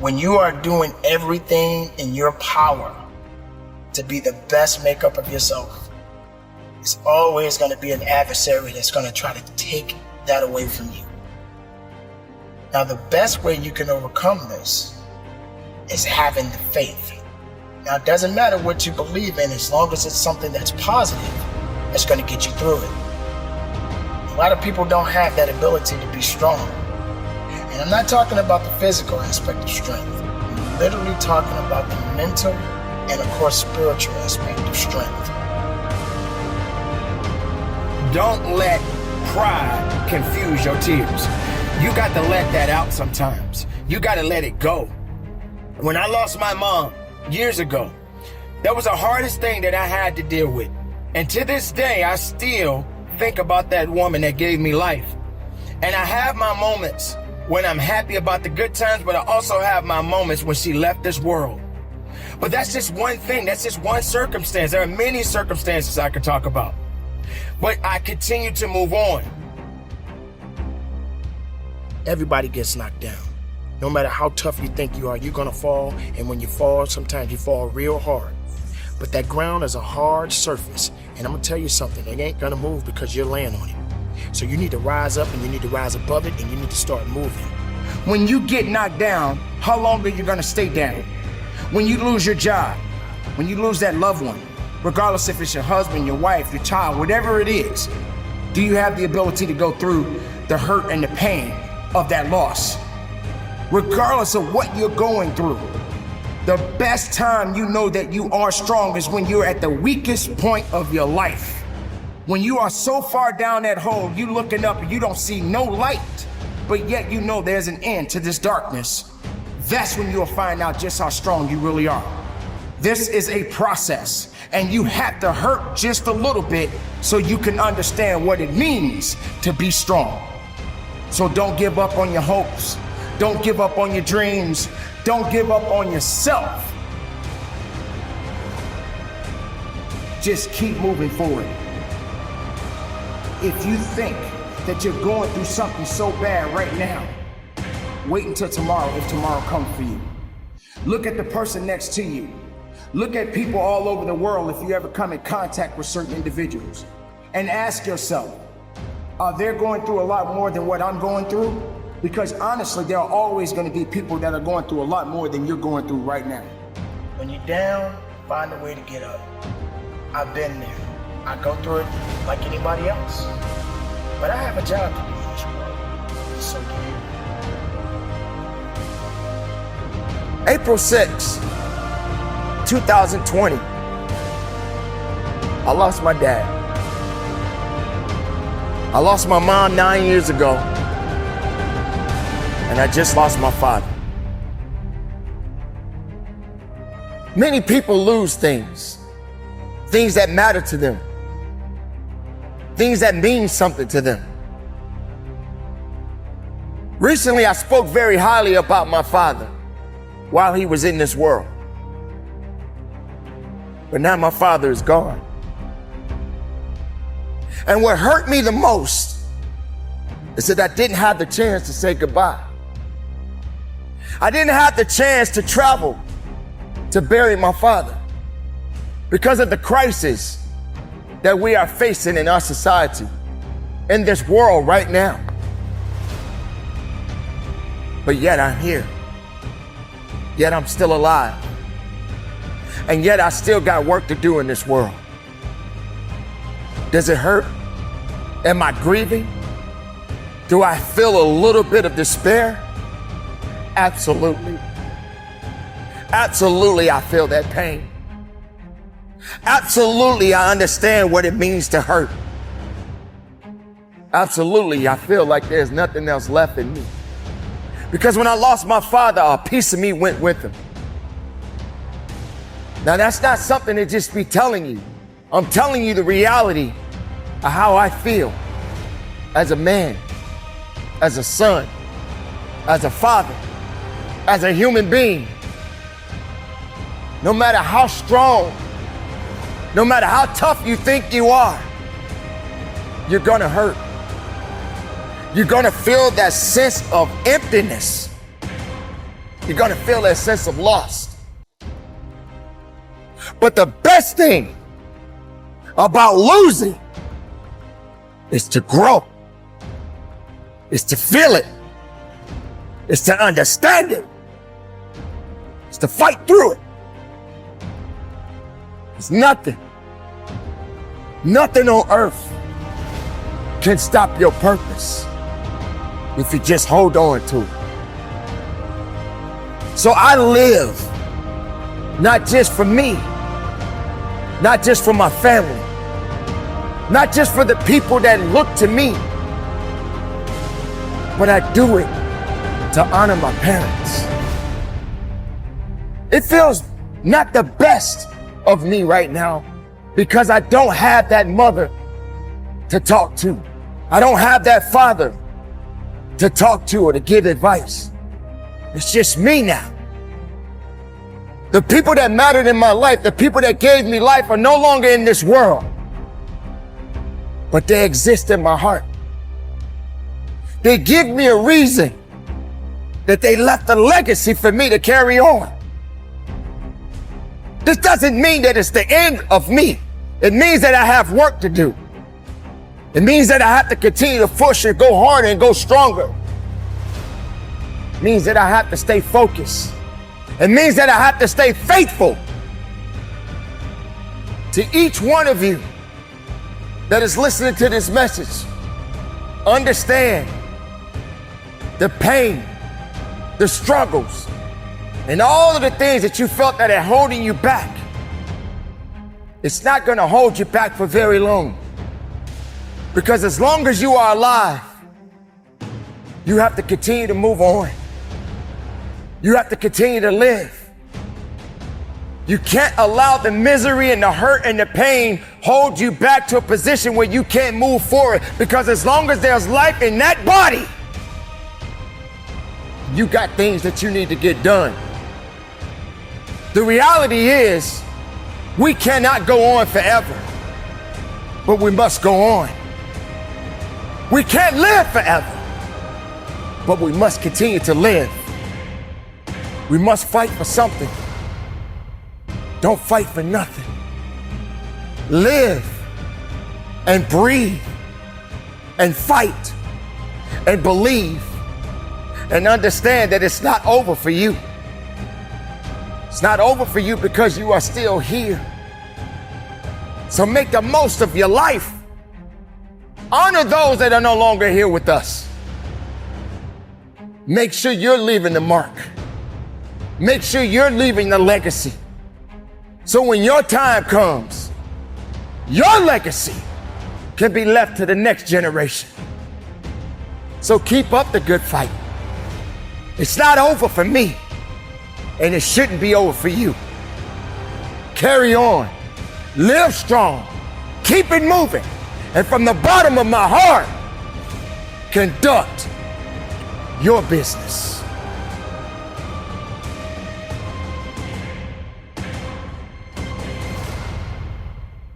When you are doing everything in your power to be the best makeup of yourself, it's always going to be an adversary that's going to try to take that away from you. Now, the best way you can overcome this is having the faith. Now, it doesn't matter what you believe in, as long as it's something that's positive, that's going to get you through it. A lot of people don't have that ability to be strong. And I'm not talking about the physical aspect of strength. I'm literally talking about the mental and, of course, spiritual aspect of strength. Don't let pride confuse your tears. You got to let that out sometimes. You got to let it go. When I lost my mom years ago, that was the hardest thing that I had to deal with. And to this day, I still think about that woman that gave me life. And I have my moments when I'm happy about the good times, but I also have my moments when she left this world. But that's just one thing. That's just one circumstance. There are many circumstances I could talk about. But I continue to move on. Everybody gets knocked down. No matter how tough you think you are, you're gonna fall. And when you fall, sometimes you fall real hard. But that ground is a hard surface. And I'm gonna tell you something, it ain't gonna move because you're laying on it. So you need to rise up and you need to rise above it and you need to start moving. When you get knocked down, how long are you gonna stay down? When you lose your job, when you lose that loved one, regardless if it's your husband, your wife, your child, whatever it is, do you have the ability to go through the hurt and the pain of that loss? Regardless of what you're going through, the best time you know that you are strong is when you're at the weakest point of your life. When you are so far down that hole, you looking up and you don't see no light, but yet you know there's an end to this darkness. That's when you'll find out just how strong you really are. This is a process, and you have to hurt just a little bit so you can understand what it means to be strong. So don't give up on your hopes. Don't give up on your dreams. Don't give up on yourself. Just keep moving forward. If you think that you're going through something so bad right now, wait until tomorrow if tomorrow comes for you. Look at the person next to you. Look at people all over the world if you ever come in contact with certain individuals. And ask yourself, are they going through a lot more than what I'm going through? Because honestly, there are always going to be people that are going through a lot more than you're going through right now. When you're down, find a way to get up. I've been there. I go through it like anybody else. But I have a job to do in this world. So do you. April 6, 2020, I lost my dad. I lost my mom 9 years ago, and I just lost my father. Many people lose things that matter to them, things that mean something to them. Recently, I spoke very highly about my father while he was in this world. But now my father is gone. And what hurt me the most is that I didn't have the chance to say goodbye. I didn't have the chance to travel to bury my father because of the crisis that we are facing in our society, in this world right now. But yet I'm here. Yet I'm still alive. And yet I still got work to do in this world. Does it hurt? Am I grieving? Do I feel a little bit of despair? Absolutely. Absolutely, I feel that pain. Absolutely, I understand what it means to hurt. Absolutely, I feel like there's nothing else left in me. Because when I lost my father, a piece of me went with him. Now, that's not something to just be telling you. I'm telling you the reality of how I feel as a man, as a son, as a father, as a human being. No matter how strong, no matter how tough you think you are, you're gonna hurt. You're gonna feel that sense of emptiness. You're gonna feel that sense of loss. But the best thing about losing is to grow. Is to feel it. Is to understand it. Is to fight through it. There's nothing on earth can stop your purpose if you just hold on to it. So I live not just for me, not just for my family, not just for the people that look to me, but I do it to honor my parents. It feels not the best of me right now because I don't have that mother to talk to. I don't have that father to talk to or to give advice. It's just me now. The people that mattered in my life, the people that gave me life are no longer in this world, but they exist in my heart. They give me a reason that they left a legacy for me to carry on. This doesn't mean that it's the end of me. It means that I have work to do. It means that I have to continue to push and go harder and go stronger. It means that I have to stay focused. It means that I have to stay faithful to each one of you that is listening to this message. Understand the pain, the struggles, and all of the things that you felt that are holding you back. It's not going to hold you back for very long. Because as long as you are alive, you have to continue to move on. You have to continue to live. You can't allow the misery and the hurt and the pain hold you back to a position where you can't move forward. Because as long as there's life in that body, you got things that you need to get done. The reality is, we cannot go on forever, but we must go on. We can't live forever, but we must continue to live. We must fight for something. Don't fight for nothing. Live and breathe and fight and believe and understand that it's not over for you. It's not over for you because you are still here. So make the most of your life. Honor those that are no longer here with us. Make sure you're leaving the mark. Make sure you're leaving the legacy. So when your time comes, your legacy can be left to the next generation. So keep up the good fight. It's not over for me, and it shouldn't be over for you. Carry on, live strong, keep it moving, and from the bottom of my heart, conduct your business.